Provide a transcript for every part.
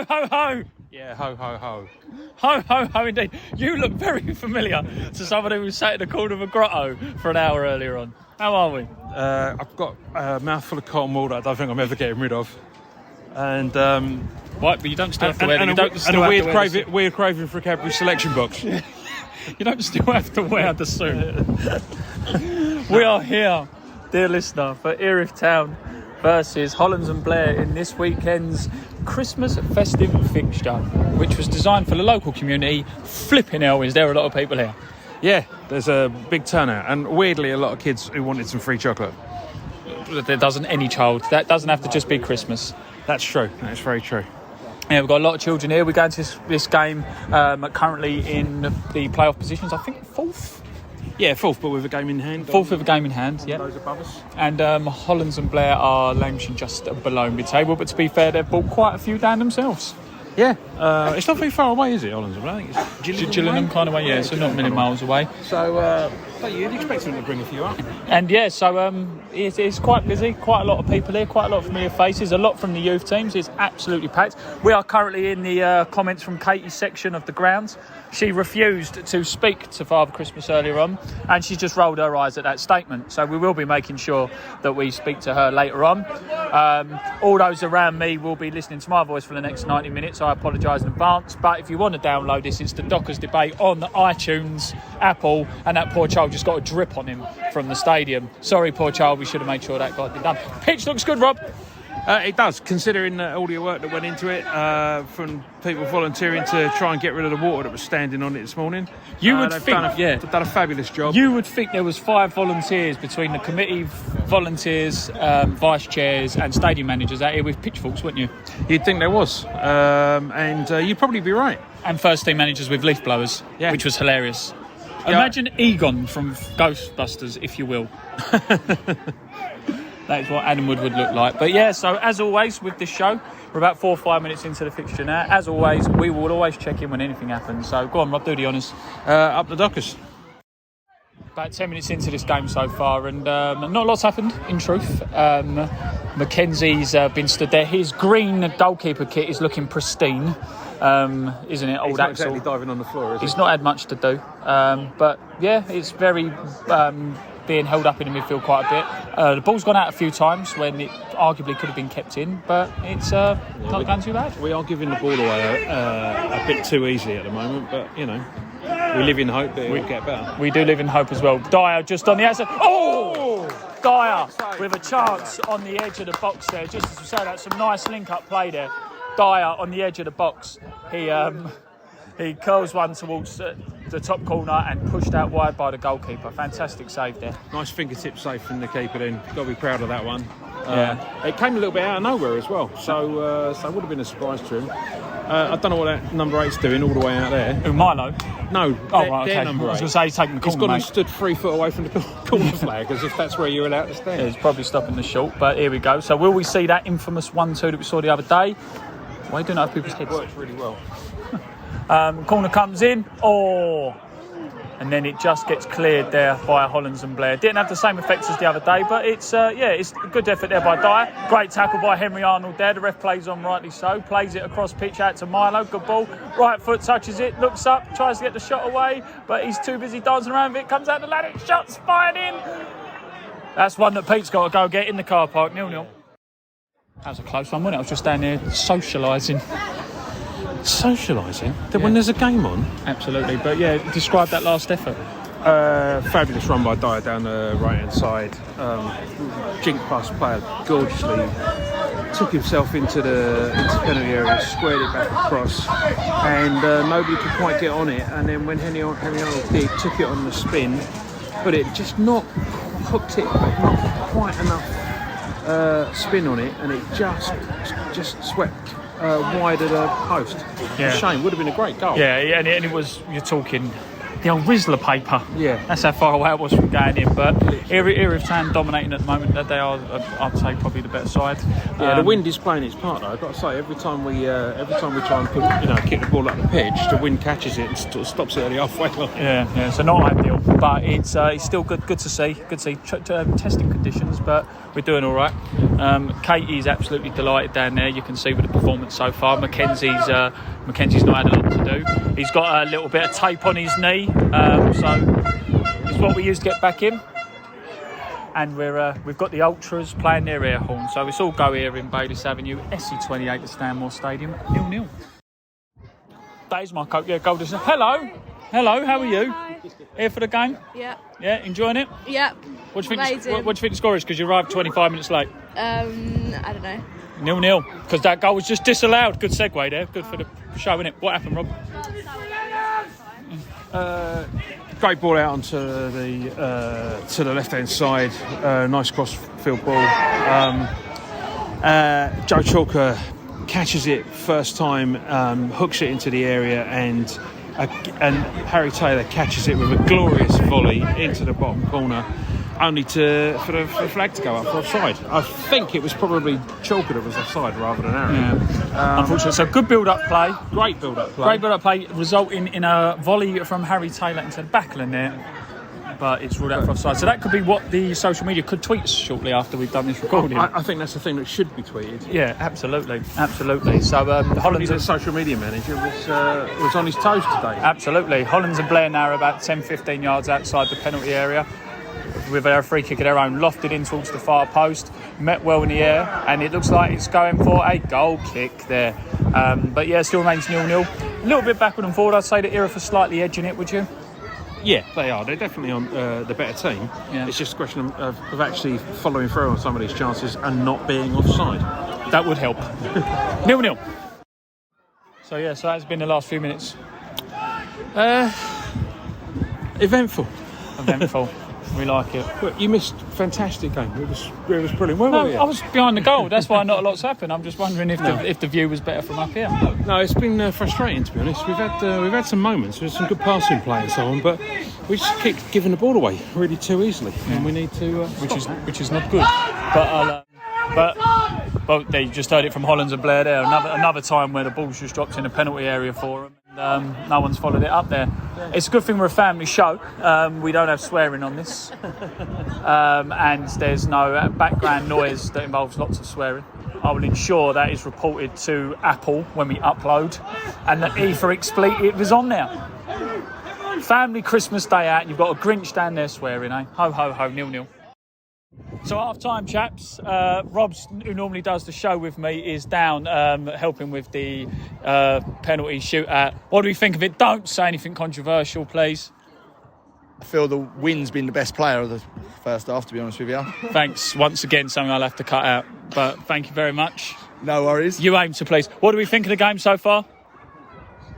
ho, ho, ho. Yeah, ho, ho, ho. Ho, ho, ho, indeed. You look very familiar to someone who was sat in the corner of a grotto for an hour earlier on. How are we? I've got a mouthful of cotton wool that I don't think I'm ever getting rid of. And Right, but you don't still have to wear and a weird craving for a Cadbury selection box. You don't still have to wear the suit. We are here, dear listener, for Erith Town versus Hollands and Blair in this weekend's Christmas festive fixture, which was designed for the local community. Flipping hell, is there a lot of people here? Yeah, there's a big turnout, and weirdly a lot of kids who wanted some free chocolate. There doesn't any child. That doesn't have to just be Christmas. That's true. That's very true. Yeah, we've got a lot of children here. We're going to this game currently in the playoff positions. I think fourth. Yeah, fourth, but with a game in hand. Fourth with a game in hand, yeah. Those above us. And Hollands and Blair are languishing just below mid-table, but to be fair, they've brought quite a few down themselves. Yeah, it's not very far away, is it, Hollands and Blair? I think it's Gillingham kind of way, yeah, so not a million miles away. So, you'd expect them to bring a few up. And yeah, so it's quite busy, quite a lot of people here, quite a lot of familiar faces, a lot from the youth teams. It's absolutely packed. We are currently in the comments from Katie's section of the grounds. She refused to speak to Father Christmas earlier on, and she just rolled her eyes at that statement. So we will be making sure that we speak to her later on. All those around me will be listening to my voice for the next 90 minutes. I apologise in advance. But if you want to download this, it's the Dockers Debate on iTunes, Apple, and that poor child just got a drip on him from the stadium. Sorry, poor child. We should have made sure that got done. Pitch looks good, Rob. It does, considering all the work that went into it, from people volunteering to try and get rid of the water that was standing on it this morning. You would think, they've done a fabulous job. You would think there was 5 volunteers between the committee volunteers, vice chairs and stadium managers out here with pitchforks, wouldn't you? You'd think there was, and you'd probably be right. And first team managers with leaf blowers, which was hilarious. Yeah. Imagine Egon from Ghostbusters, if you will. That is what Adam Wood would look like. But yeah, so as always with this show, we're about 4 or 5 minutes into the fixture now. As always, we will always check in when anything happens. So go on, Rob, do the honours. Up the Dockers. About 10 minutes into this game so far, and not a lot's happened, in truth. Mackenzie's been stood there. His green goalkeeper kit is looking pristine, isn't it? Old He's not Axel. exactly diving on the floor, is he? He's not had much to do. But yeah, it's very... being held up in the midfield quite a bit. The ball's gone out a few times when it arguably could have been kept in, but it's not going too bad. We are giving the ball away a bit too easily at the moment, but you know, we live in hope that it will get better. We do live in hope as well. Dyer just on the outside. Oh! Dyer with a chance on the edge of the box there. Just as we say, that's some nice link-up play there. Dyer on the edge of the box. He curls one towards the top corner and pushed out wide by the goalkeeper. Fantastic save there. Nice fingertip save from the keeper then. Got to be proud of that one. Yeah. It came a little bit out of nowhere as well, so it would have been a surprise to him. I don't know what that number 8's doing all the way out there. Who, Milo? No, right, okay. number 8. I was going to say he's taking the corner, He's gone and stood 3 foot away from the corner flag as if that's where you're allowed to stand. Yeah, he's probably stopping the short, but here we go. So will we see that infamous 1-2 that we saw the other day? Why do not have people's heads? It works really well. Corner comes in, and then it just gets cleared there by Hollands and Blair. Didn't have the same effects as the other day, but it's a good effort there by Dyer. Great tackle by Henry Arnold there. The ref plays on rightly so. Plays it across pitch out to Milo. Good ball. Right foot touches it, looks up, tries to get the shot away, but he's too busy dancing around with it. Comes out the ladder, shot's fired in. That's one that Pete's got to go get in the car park. 0-0. That was a close one, wasn't it? I was just down there socialising. Socialising? When there's a game on? Absolutely, but yeah, describe that last effort. Fabulous run by Dyer down the right hand side. Jink past player gorgeously. Took himself into the penalty area, squared it back across, and nobody could quite get on it. And then when Henry Arnold did, took it on the spin, but it just not hooked it, but not quite enough spin on it, and it just swept wide of the post. Yeah. Shame, would have been a great goal. Yeah, and it was, you're talking the old Rizzler paper. Yeah. That's how far away it was from going in. But Erith Town dominating at the moment. That they are, I'd say, probably the better side. Yeah, the wind is playing its part though. I've got to say, every time we try and kick the ball up the pitch, the wind catches it and stops it at the halfway line. Yeah, so not ideal. but it's still good to see. Testing conditions, but we're doing all right. Katie's absolutely delighted down there. You can see with the performance so far. Mackenzie's not had a lot to do. He's got a little bit of tape on his knee, so it's what we use to get back in. And we've got the Ultras playing their air horn, so it's all go here in Bayliss Avenue, SC28 at Stanmore Stadium, 0-0. That is my coach, Golden. Hello, how are you? Hi. Here for the game? Yeah. Yeah, enjoying it? Yep. What do you think? Amazing. What do you think the score is? Because you arrived 25 minutes late. I don't know. 0-0. Because that goal was just disallowed. Good segue there. Good for the show, innit? What happened, Rob? Great ball out onto the left-hand side. Nice cross-field ball. Joe Chalker catches it first time, hooks it into the area, and Harry Taylor catches it with a glorious volley into the bottom corner, only for the flag to go up for offside. I think it was probably Chalker that was offside rather than Aaron. Yeah. Unfortunately, so good build-up play. Great build-up play. Resulting in a volley from Harry Taylor into the back of the net, but it's ruled out for offside. So that could be what the social media could tweet shortly after we've done this recording. I think that's the thing that should be tweeted. Yeah, absolutely. So Hollands The social media manager was on his toes today. Absolutely. Hollands and Blair now are about 10-15 yards outside the penalty area, with a free kick of their own, lofted in towards the far post, met well in the air, and it looks like it's going for a goal kick there. But yeah, still remains 0-0. A little bit backward and forward. I'd say that Erith are slightly edging it, would you? Yeah, they are. They're definitely on the better team. Yeah. It's just a question of actually following through on some of these chances and not being offside. That would help. 0-0. So that's been the last few minutes. Eventful. We like it. But you missed a fantastic game. It was brilliant. Where were you? I was behind the goal. That's why not a lot's happened. I'm just wondering if the view was better from up here. No, it's been frustrating, to be honest. We've had some moments with some good passing play and so on, but we just keep giving the ball away really too easily, and we need to which is not good. But they just heard it from Hollands and Blair there. Another time where the ball's just dropped in the penalty area for them. No one's followed it up there. It's a good thing we're a family show. We don't have swearing on this, and there's no background noise that involves lots of swearing. I will ensure that is reported to Apple when we upload, and the E for expletive is on there. Family Christmas day out, and you've got a Grinch down there swearing, eh? Ho ho ho, 0-0. So half time, chaps. Rob, who normally does the show with me, is down helping with the penalty shootout. What do we think of it? Don't say anything controversial, please. I feel the Win's been the best player of the first half, to be honest with you. Thanks. Once again, something I'll have to cut out. But thank you very much. No worries. You aim to please. What do we think of the game so far?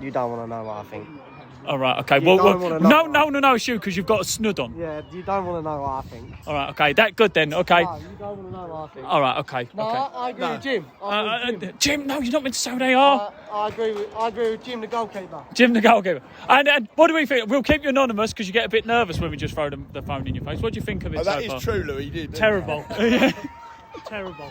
You don't want to know what I think. All right, okay. No, shoot, because you've got a snud on. Yeah, you don't want to know what I think. All right, okay. That good then, okay. No, you don't want to know what I think. All right, okay. No, okay. I agree with Jim. Jim, no, you're not meant to say who they are. I agree with Jim, the goalkeeper. Jim, the goalkeeper. And what do we think? We'll keep you anonymous because you get a bit nervous when we just throw the phone in your face. What do you think of it so far? That is true, Louis. You did. Terrible. Terrible.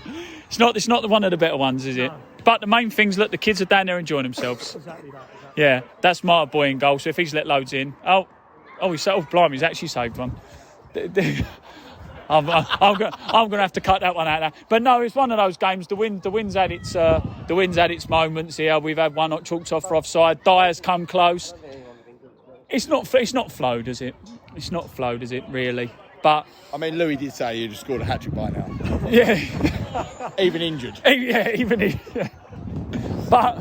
It's not one of the better ones, is it? No. But the main thing's, look, the kids are down there enjoying themselves. Exactly that. Yeah, that's my boy in goal. So if he's let loads in, blimey, he's actually saved one. I'm gonna have to cut that one out now. But no, it's one of those games. The wind's had its moments here. We've had one chalked off for offside. Dyer's come close. It's not flowed, is it? It's not flowed, is it? Really? But I mean, Louis did say you'd scored a hat-trick by now. Yeah. Even injured. Yeah. But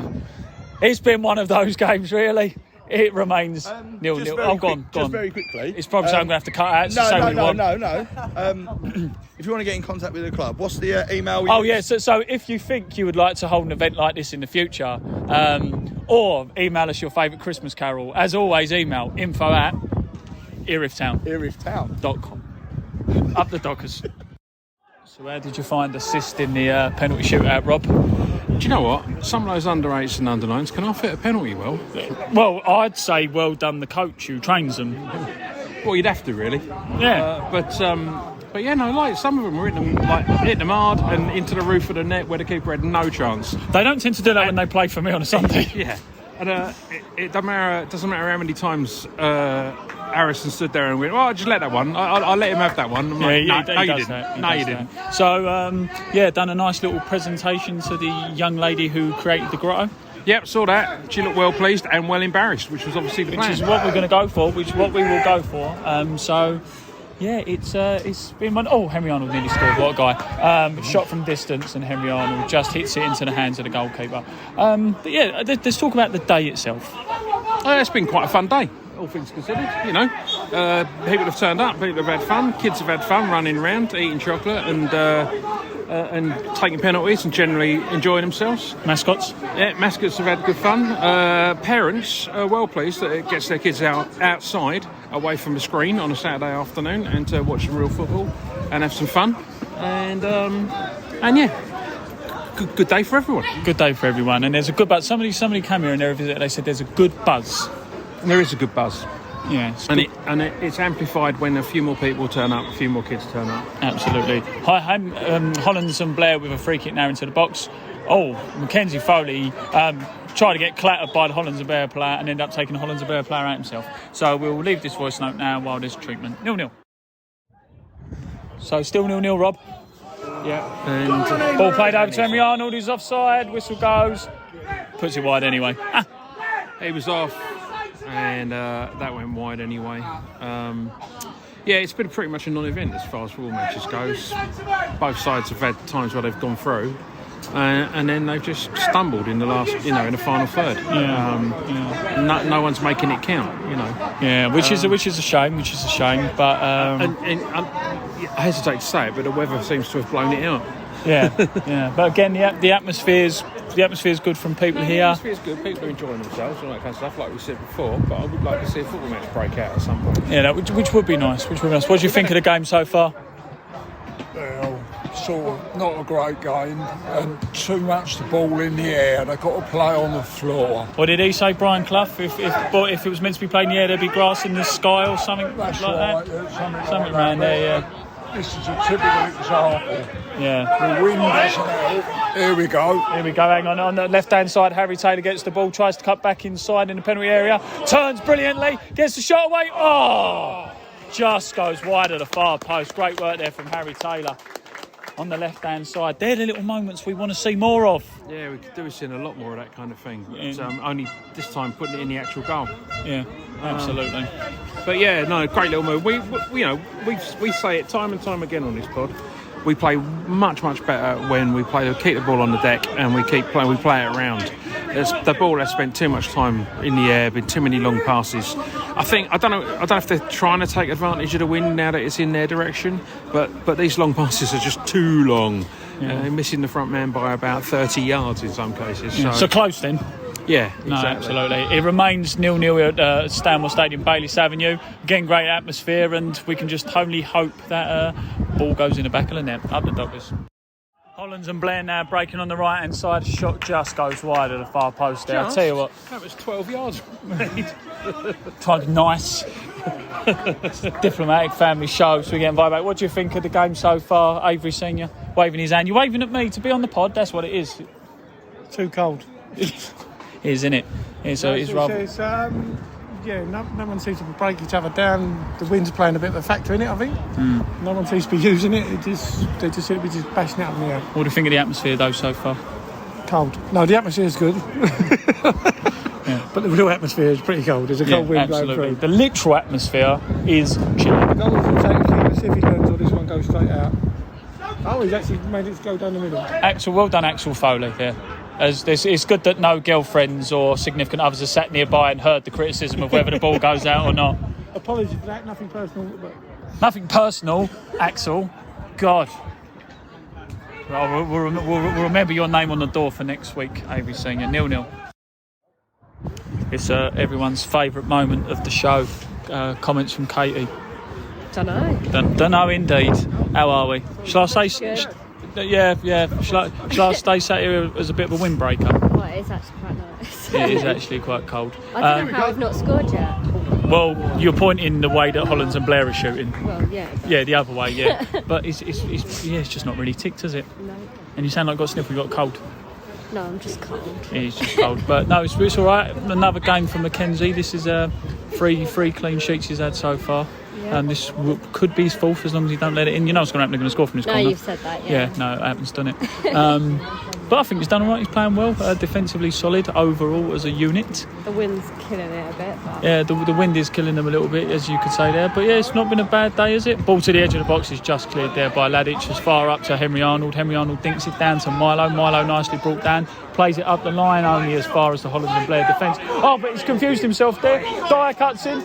it's been one of those games, really. It remains 0-0. Oh, go on. Just very quickly. It's probably something I'm going to have to cut out. No. If you want to get in contact with the club, what's the email? So if you think you would like to hold an event like this in the future, or email us your favourite Christmas carol, as always, email info@erithtown.com. Up the Dockers. So how did you find assist in the penalty shootout, Rob? Do you know what? Some of those under 8s and under 9s can off hit a penalty well. Well, I'd say well done the coach who trains them. Well, you'd have to really. Yeah. But yeah, no, like some of them were hitting them hard and into the roof of the net where the keeper had no chance. They don't tend to do that when they play for me on a Sunday. Yeah. And it doesn't matter how many times Harrison stood there and went, "Oh, just let that one. I'll let him have that one." I'm like, no, you didn't. No, you didn't. So, done a nice little presentation to the young lady who created the grotto. Yep, saw that. She looked well pleased and well embarrassed, which was obviously the plan. Which is what we're going to go for, which is what we will go for. It's been one. Oh, Henry Arnold nearly scored. What a guy. Shot from distance, and Henry Arnold just hits it into the hands of the goalkeeper. Let's talk about the day itself. It's been quite a fun day, all things considered. You know, people have turned up, people have had fun, kids have had fun running around, eating chocolate and taking penalties and generally enjoying themselves. Mascots? Yeah, mascots have had good fun. Parents are well pleased that it gets their kids outside, away from the screen on a Saturday afternoon and to watch some real football and have some fun. And good day for everyone. Good day for everyone. And there's a good buzz. Somebody came here and they said there's a good buzz. There is a good buzz. Yeah, it's amplified when a few more people turn up, a few more kids turn up. Absolutely. Hollands and Blair with a free kick now into the box. Oh, Mackenzie Foley tried to get clattered by the Hollands and Blair player and ended up taking the Hollands and Blair player out himself. So we'll leave this voice note now while there's treatment. 0-0. So still 0-0, Rob. Yeah. And ball played over to Henry Arnold. He's offside. Whistle goes. Puts it wide anyway. He was off. And that went wide anyway. It's been pretty much a non-event as far as football matches goes. Both sides have had times where they've gone through, and then they've just stumbled in the last, in the final third. No one's making it count, Yeah, which is a shame. But I hesitate to say it, but the weather seems to have blown it out. Yeah. But again, the atmosphere's good from people here. The atmosphere's good. People are enjoying themselves and all that kind of stuff, like we said before. But I would like to see a football match break out at some point. Yeah, which would be nice. What do you think of the game so far? Well, sort of not a great game, and too much the ball in the air. They've got to play on the floor. What did he say, Brian Clough? If it was meant to be played in the air, there'd be grass in the sky or something. That's like right. that. Something around there. Yeah. This is a typical example. Yeah. The wind doesn't help. Here we go. Hang on the left-hand side, Harry Taylor gets the ball, tries to cut back inside in the penalty area, turns brilliantly, gets the shot away. Oh! Just goes wide of the far post. Great work there from Harry Taylor on the left-hand side. They're the little moments we want to see more of. Yeah, we could do with seeing a lot more of that kind of thing. But, only this time putting it in the actual goal. Yeah, absolutely. But yeah, no, great little move. We say it time and time again on this pod. We play much better when we keep the ball on the deck and we play it around. The ball has spent too much time in the air, been too many long passes. I don't know if they're trying to take advantage of the wind now that it's in their direction, but these long passes are just too long. Yeah. Missing the front man by about 30 yards in some cases. So close then. Yeah, exactly. No, absolutely. It remains 0-0 at Stanmore Stadium, Bayliss Avenue. Again, great atmosphere, and we can just only hope that ball goes in the back of the net. Up the Dockers. Hollands and Blair now breaking on the right-hand side. Shot just goes wide of the far post there. I'll tell you what. That was 12 yards. Nice. Diplomatic family show, so we get invited back. What do you think of the game so far? Avery Senior waving his hand. You're waving at me to be on the pod. That's what it is. Too cold. It is, isn't it? It's rather... No one seems to break each other down. The wind's playing a bit of a factor in it, I think. No one seems to be using it. They just seem to be just bashing it up in the air. What do you think of the atmosphere, though, so far? Cold. No, the atmosphere is good. But the real atmosphere is pretty cold. There's a cold wind blowing through. The literal atmosphere is chilly. No one's going to take a kick. Let's see if he learns or this one goes straight out. Oh, he's actually made it go down the middle. Well done, Axel Foley here. It's good that no girlfriends or significant others have sat nearby and heard the criticism of whether the ball goes out or not. Apologies for that, nothing personal. But... Nothing personal, Axel. God. Well, we'll remember your name on the door for next week, Avery Senior. 0-0. It's everyone's favourite moment of the show. Comments from Katie. Don't know indeed. How are we? Shall I say... Yeah. Shall I stay sat here as a bit of a windbreaker? Well, it is actually quite nice. It is actually quite cold. I don't know how we've not scored yet. Well, you're pointing the way that Hollands and Blair are shooting. Well, yeah. Yeah, the other way, yeah. But it's just not really ticked, has it? No. And you sound like you got sniffle, you got cold. No, I'm just cold. He's just cold. But no, it's all right. Another game for Mackenzie. This is three clean sheets he's had so far. Yeah. And this could be his fourth as long as he don't let it in. You know what's going to happen, they're going to score from his corner. No, you've said that, yeah. Yeah, no, it happens, doesn't it? But I think he's done all right. He's playing well, defensively solid overall as a unit. The wind's killing it a bit. But... Yeah, the wind is killing them a little bit, as you could say there. But yeah, it's not been a bad day, is it? Ball to the edge of the box is just cleared there by Ladic, as far up to Henry Arnold. Henry Arnold dinks it down to Milo. Milo nicely brought down, plays it up the line only as far as the Hollands and Blair defence. Oh, but he's confused himself there. Dyer cuts in.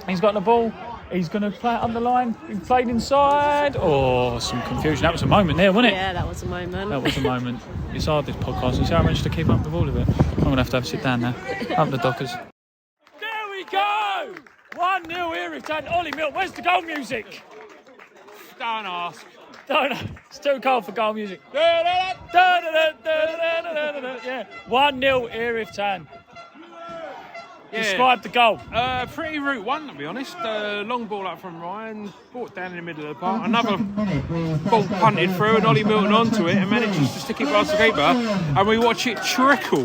He's got the ball. He's going to play it up the line. He played inside. Oh, some confusion. That was a moment there, wasn't it? Yeah, that was a moment. That was a moment. It's hard, this podcast. You see how I managed to keep up with all of it? I'm going to have a sit down now. Up the Dockers. There we go! 1-0 Erith and Ollie Milton. Where's the goal music? Don't ask. Don't know. It's too cold for goal music. Yeah. 1-0 Erith Town. Yeah. Describe the goal. Pretty route one, to be honest. Long ball up from Ryan, brought down in the middle of the park. Another ball punted through, and Ollie Milton onto it and manages to stick it past the keeper. And we watch it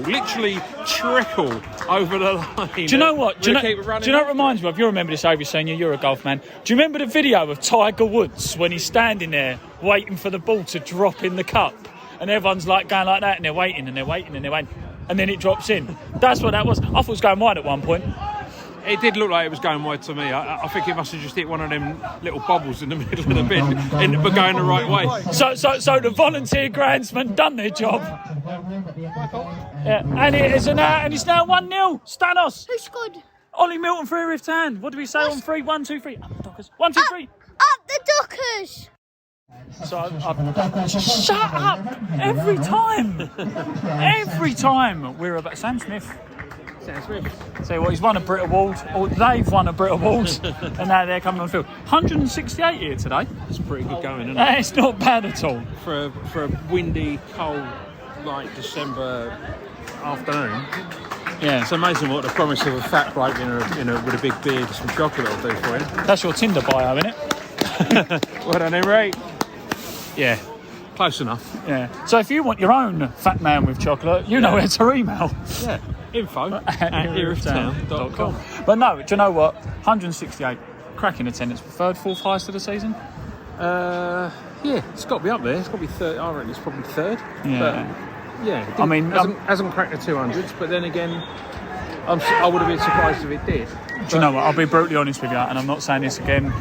literally trickle over the line. Do you know what? Do you know what it reminds me of? You remember this, Avery Senior, you're a golf man. Do you remember the video of Tiger Woods when he's standing there waiting for the ball to drop in the cup? And everyone's like going like that, and they're waiting and they're waiting and they're waiting. And then it drops in. That's what that was. I thought it was going wide at one point. It did look like it was going wide to me. I think it must have just hit one of them little bobbles in the middle of the bin, but going the right way. So the volunteer groundsman done their job. Yeah, and it's now 1-0. Stanos. Who scored? Ollie Milton for Erith Town. What do we say on 3? 1, 2, 3. Up the Dockers. 1, 2, 3. Up the Dockers. So shut up! Every time we're about Sam Smith. So what? He's won a Brit Award, or they've won a Brit Award, and now they're coming on the field. 168 here today. It's pretty good going, isn't it? It's not bad at all For a windy, cold, like December afternoon. Yeah, It's amazing what the promise of a fat bloke with a big beard and some chocolate will do for you. that's your Tinder bio, isn't it? Well done, Henry. Yeah, close enough. Yeah. So if you want your own fat man with chocolate, you know where to email. Yeah, info at erithtown.com. But no, do you know what? 168, cracking attendance. Third, fourth highest of the season? Yeah, it's got to be up there. It's got to be third. I reckon it's probably third. Yeah. But, yeah. I mean, hasn't cracked the 200s, but then again, I would have been surprised if it did. Do you know what? I'll be brutally honest with you, and I'm not saying this again,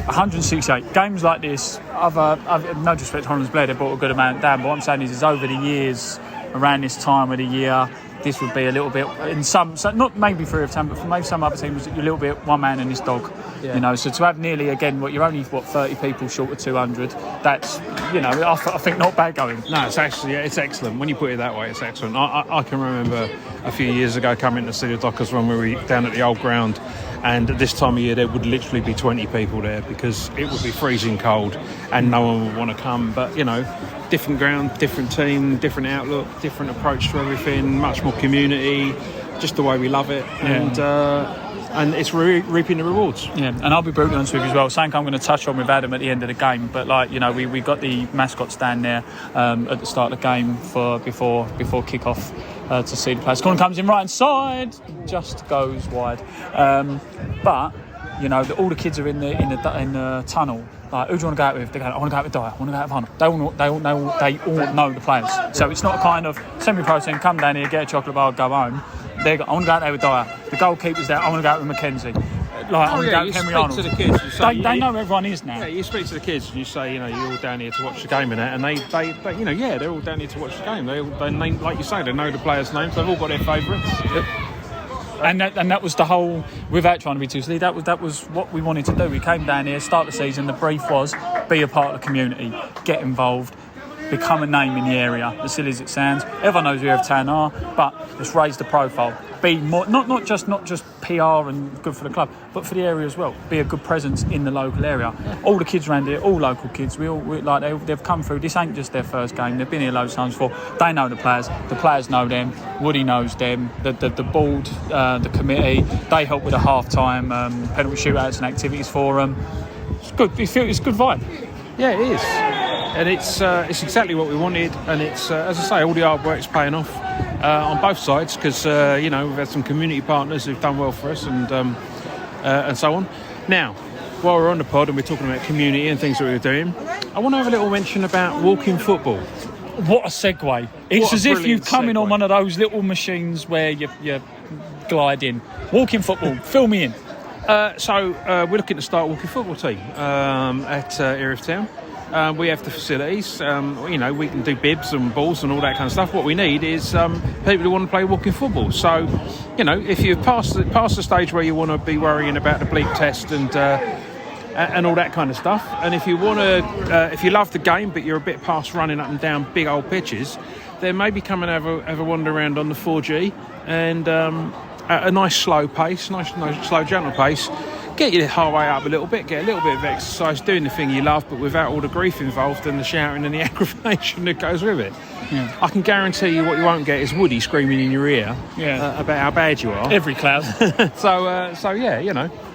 168 games like this. I've no disrespect to Hollands and Blair, they brought a good amount down. But what I'm saying is over the years, around this time of the year, this would be a little bit in some, so not maybe for Erith Town, but for maybe some other teams, you're a little bit one man and his dog. Yeah. So to have nearly again, you're only 30 people short of 200. That's I think not bad going. No, it's excellent. When you put it that way, it's excellent. I can remember a few years ago coming to see the Dockers when we were down at the old ground. And at this time of year, there would literally be 20 people there because it would be freezing cold and no one would want to come. But, different ground, different team, different outlook, different approach to everything, much more community, just the way we love it. Yeah. And it's reaping the rewards. Yeah, and I'll be brutally honest with you as well. Something I'm going to touch on with Adam at the end of the game. But we got the mascots down there at the start of the game before kick-off to see the players. Corner comes in right hand side, just goes wide. But all the kids are in the tunnel. Like, who do you want to go out with? They go, I want to go out with Dyer. I want to go out with Arnold. They all know the players. So it's not a kind of semi-pro team. Come down here, get a chocolate bar, go home. I want to go out there with Dyer. The goalkeeper's there. I want to go out with Mackenzie. I want to go out with Henry Arnold. To the kids, you say, they know everyone is now. Yeah, you speak to the kids and you say, you're all down here to watch the game and that, and they they're all down here to watch the game. They name, like you say, they know the players' names. They've all got their favourites. Yep. And that was the whole, without trying to be too silly, that was what we wanted to do. We came down here, start the season, the brief was be a part of the community, get involved, become a name in the area, as silly as it sounds. Everyone knows who Erith Town are, but just raise the profile. Be more, not just PR and good for the club, but for the area as well. Be a good presence in the local area. All the kids around here, all local kids, they've come through. This ain't just their first game. They've been here loads of times before. They know the players know them. Woody knows them. The board, the committee, they help with the half-time penalty shootouts and activities for them. It's good. It's a good vibe. Yeah, it is. and it's exactly what we wanted, and it's as I say, all the hard work's paying off on both sides because we've had some community partners who've done well for us, and so on. Now, while we're on the pod and we're talking about community and things that we're doing, I want to have a little mention about walking football. What a segue. It's What a as if brilliant you've come in on segue. one of those little machines where you glide in. Walking football, fill me in. So we're looking to start a walking football team at Erith Town. We have the facilities. We can do bibs and balls and all that kind of stuff. What we need is people who want to play walking football. So, if you've passed the stage where you want to be worrying about the bleep test and all that kind of stuff, and if you want to, if you love the game but you're a bit past running up and down big old pitches, then maybe come and have a wander around on the 4G and at a nice slow pace, nice slow gentle pace. Get your heart rate up a little bit, get a little bit of exercise, doing the thing you love, but without all the grief involved and the shouting and the aggravation that goes with it. Yeah. I can guarantee you what you won't get is Woody screaming in your ear about how bad you are. Every cloud.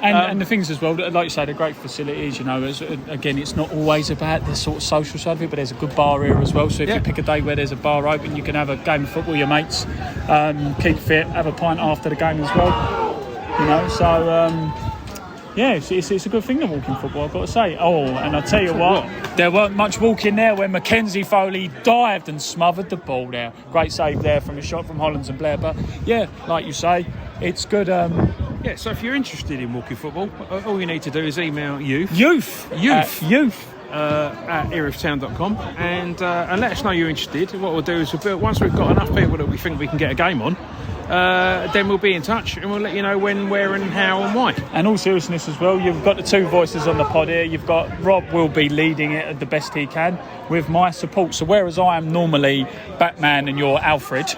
And the things as well, like you say, they're great facilities, again, it's not always about the sort of social side of it, but there's a good bar here as well. So if you pick a day where there's a bar open, you can have a game of football with your mates, keep fit, have a pint after the game as well. It's a good thing to walk in football, I've got to say. Oh, and I'll tell you what, there weren't much walking there when Mackenzie Foley dived and smothered the ball there. Great save there from a shot from Hollands and Blair. But, like you say, it's good. So if you're interested in walking football, all you need to do is email youth at erithtown.com and let us know you're interested. What we'll do is once we've got enough people that we think we can get a game on, then we'll be in touch and we'll let you know when, where and how and why. And all seriousness as well, you've got the two voices on the pod here. You've got Rob will be leading it the best he can with my support. So whereas I am normally Batman and you're Alfred,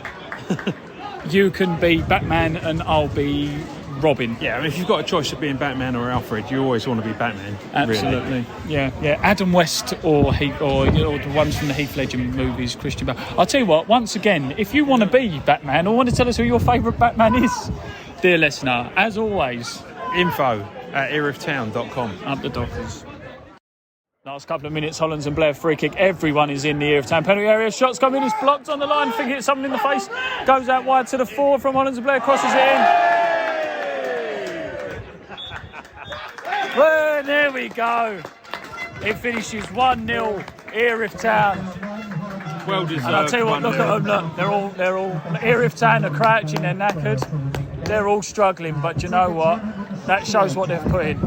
you can be Batman and I'll be Robin. Yeah, I mean, if you've got a choice of being Batman or Alfred, you always want to be Batman. Absolutely. Really. Yeah. Adam West or the ones from the Heath Ledger movies, Christian Bale. I'll tell you what, once again, if you want to be Batman or want to tell us who your favourite Batman is, dear listener, as always, info at erithtown.com. Up the Dockers. Last couple of minutes, Hollands and Blair free kick. Everyone is in the Erith Town penalty area. Shots come in, it's blocked on the line. Think it's someone in the face. Goes out wide to the forward from Hollands and Blair, crosses it in. Well, there we go. It finishes 1-0, Erith Town. Well deserved. And I'll tell you what, look at them, look. They're all Erith Town are crouching, they're knackered. They're all struggling, but you know what? That shows what they've put in.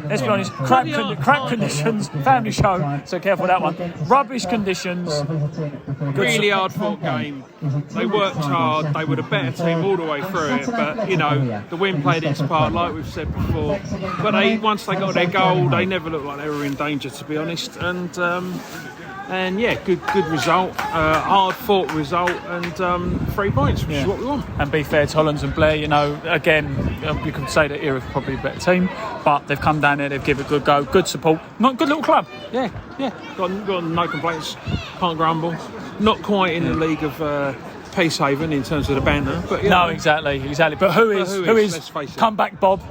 Let's be honest, crap conditions, family show, so careful with that one. Rubbish conditions. Really hard fought game. They worked hard, they were the better team all the way through it, but the wind played its part like we've said before. But once they got their goal, they never looked like they were in danger, to be honest. And good result, hard fought result, and 3 points, which is what we want. And be fair to Hollands and Blair, again, you could say that Erith probably a better team, but they've come down there, they've given it a good go, good support, not good little club. Yeah, got no complaints, can't grumble. Not quite in the league of Peacehaven in terms of the banter, but no, exactly. But who is? Let's face it. Come back, Bob.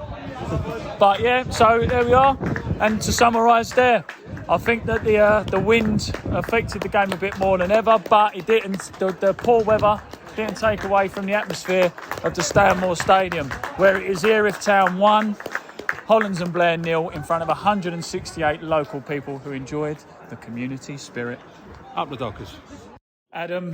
But so there we are. And to summarise there, I think that the wind affected the game a bit more than ever, but it didn't. The poor weather didn't take away from the atmosphere of the Stanmore Stadium, where it is Erith Town 1, Hollands and Blair 0, in front of 168 local people who enjoyed the community spirit. Up the Dockers. Adam,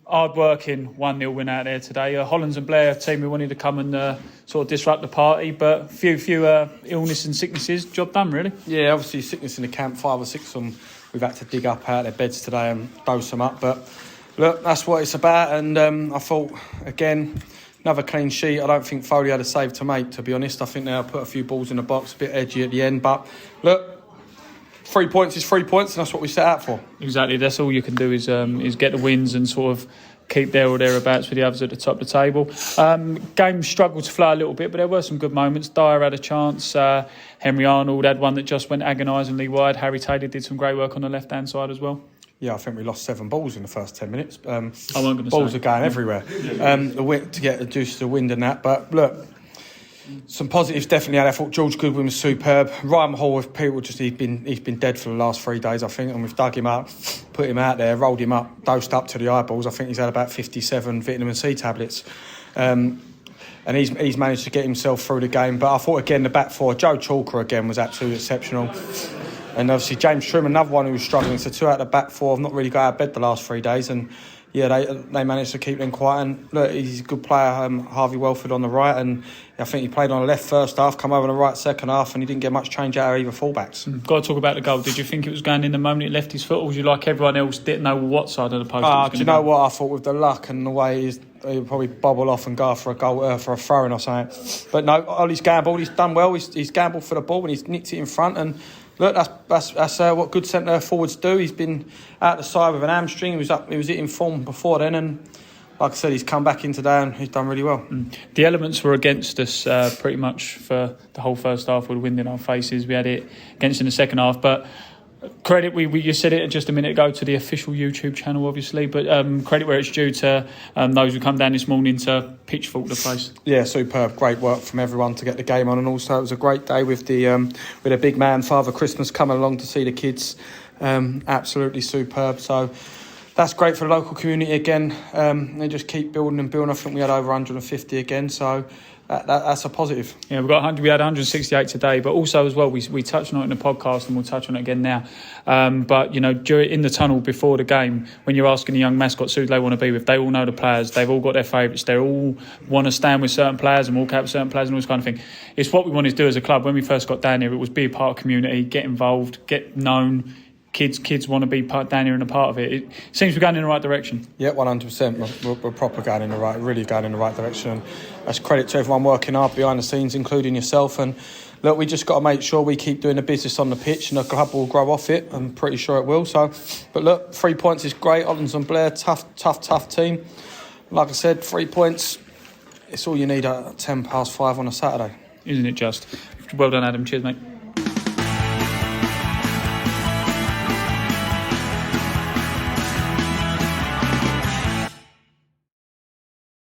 hard working 1-0 win out there today. Hollands and Blair team who wanted to come and sort of disrupt the party, but few illness and sicknesses. Job done, really. Yeah, obviously sickness in the camp, 5 or 6 of them we've had to dig up out of their beds today and dose them up. But look, that's what it's about. And I thought, again, another clean sheet. I don't think Foley had a save to make, to be honest. I think they'll put a few balls in the box, a bit edgy at the end. But look, 3 points is 3 points, and that's what we set out for. Exactly. That's all you can do is get the wins and sort of keep there or thereabouts with the others at the top of the table. Game struggled to flow a little bit, but there were some good moments. Dyer had a chance. Henry Arnold had one that just went agonisingly wide. Harry Taylor did some great work on the left-hand side as well. Yeah, I think we lost 7 balls in the first 10 minutes. Balls are going everywhere. The wind, to get reduced to the wind and that. But look, some positives definitely. I thought George Goodwin was superb. Ryan Hall, with people, he's been dead for the last 3 days, I think, and we've dug him up, put him out there, rolled him up, dosed up to the eyeballs. I think he's had about 57 vitamin C tablets. And he's managed to get himself through the game. But I thought, again, the back four, Joe Chalker, again, was absolutely exceptional. And obviously James Trim, another one who was struggling. So 2 out of the back 4 have not really got out of bed the last 3 days. And yeah, they managed to keep them quiet. And look, he's a good player, Harvey Welford on the right. And I think he played on the left first half, come over on the right second half, and he didn't get much change out of either fullbacks. Got to talk about the goal. Did you think it was going in the moment it left his foot, or was you like everyone else, didn't know what side of the post it was going to go? Do you know what? I thought with the luck and the way he'll probably bobble off and go for a goal, for a throw-in or something. But no, Ollie's gambled. He's done well. He's gambled for the ball and he's nicked it in front. And look, that's what good centre forwards do. He's been out the side with an hamstring. He was hitting form before then, and like I said, he's come back in today and he's done really well. The elements were against us pretty much for the whole first half. With wind in our faces, we had it against in the second half, but. Credit, you said it just a minute ago, to the official YouTube channel, obviously, but credit where it's due to those who come down this morning to pitchfork the place. Yeah, superb, great work from everyone to get the game on, and also it was a great day with a big man, Father Christmas, coming along to see the kids. Absolutely superb. So that's great for the local community again. They just keep building and building. I think we had over 150 again, so. That's a positive. Yeah, we had 168 today, but also as well, we touched on it in the podcast and we'll touch on it again now. But, in the tunnel before the game, when you're asking the young mascots who they want to be with, they all know the players, they've all got their favourites, they all want to stand with certain players and walk out with certain players and all this kind of thing. It's what we wanted to do as a club. When we first got down here, it was be a part of the community, get involved, get known. Kids want to be down here and a part of it. It seems we're going in the right direction. Yeah, 100%. We're proper going in the right, really going in the right direction. And that's credit to everyone working hard behind the scenes, including yourself. And look, we just got to make sure we keep doing the business on the pitch, and the club will grow off it. I'm pretty sure it will. So, but look, 3 points is great. Hollands and Blair, tough team. Like I said, 3 points. It's all you need at 5:10 on a Saturday, isn't it? Just well done, Adam. Cheers, mate.